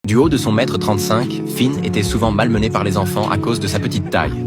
Du haut de son mètre 35, Finn était souvent malmené par les enfants à cause de sa petite taille.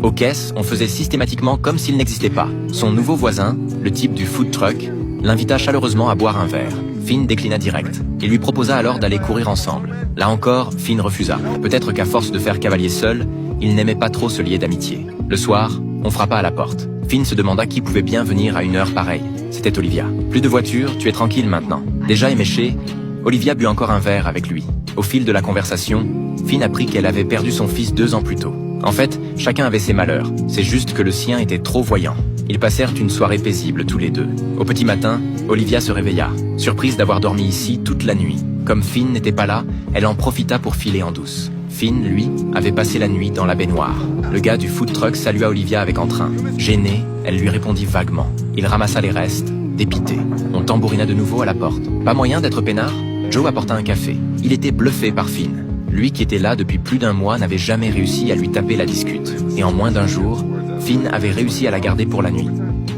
Aux caisses, on faisait systématiquement comme s'il n'existait pas. Son nouveau voisin, le type du food truck, l'invita chaleureusement à boire un verre. Finn déclina direct. Il lui proposa alors d'aller courir ensemble. Là encore, Finn refusa. Peut-être qu'à force de faire cavalier seul, il n'aimait pas trop se lier d'amitié. Le soir, on frappa à la porte. Finn se demanda qui pouvait bien venir à une heure pareille. C'était Olivia. Plus de voiture, tu es tranquille maintenant. Déjà éméché, Olivia but encore un verre avec lui. Au fil de la conversation, Finn apprit qu'elle avait perdu son fils 2 ans plus tôt. En fait, chacun avait ses malheurs. C'est juste que le sien était trop voyant. Ils passèrent une soirée paisible tous les deux. Au petit matin, Olivia se réveilla, surprise d'avoir dormi ici toute la nuit. Comme Finn n'était pas là, elle en profita pour filer en douce. Finn, lui, avait passé la nuit dans la baignoire. Le gars du food truck salua Olivia avec entrain. Gênée, elle lui répondit vaguement. Il ramassa les restes, dépité. On tambourina de nouveau à la porte. Pas moyen d'être peinard? Joe apporta un café. Il était bluffé par Finn. Lui qui était là depuis plus d'1 mois n'avait jamais réussi à lui taper la discute. Et en moins d'1 jour, Finn avait réussi à la garder pour la nuit.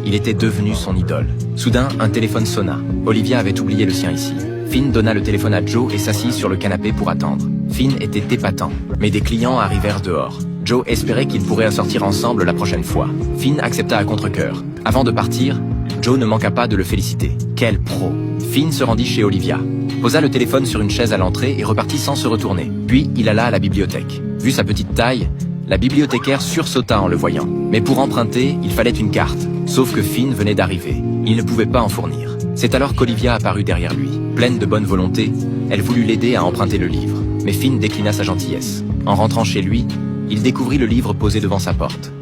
Il était devenu son idole. Soudain, un téléphone sonna. Olivia avait oublié le sien ici. Finn donna le téléphone à Joe et s'assit sur le canapé pour attendre. Finn était épatant, mais des clients arrivèrent dehors. Joe espérait qu'ils pourraient sortir ensemble la prochaine fois. Finn accepta à contre-cœur. Avant de partir, Joe ne manqua pas de le féliciter. Quel pro! Finn se rendit chez Olivia, posa le téléphone sur une chaise à l'entrée et repartit sans se retourner. Puis il alla à la bibliothèque. Vu sa petite taille, la bibliothécaire sursauta en le voyant. Mais pour emprunter, il fallait une carte. Sauf que Finn venait d'arriver. Il ne pouvait pas en fournir. C'est alors qu'Olivia apparut derrière lui. Pleine de bonne volonté, elle voulut l'aider à emprunter le livre. Mais Finn déclina sa gentillesse. En rentrant chez lui, il découvrit le livre posé devant sa porte.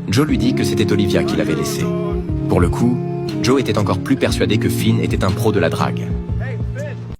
Joe lui dit que c'était Olivia qui l'avait laissé. Pour le coup, Joe était encore plus persuadé que Finn était un pro de la drague.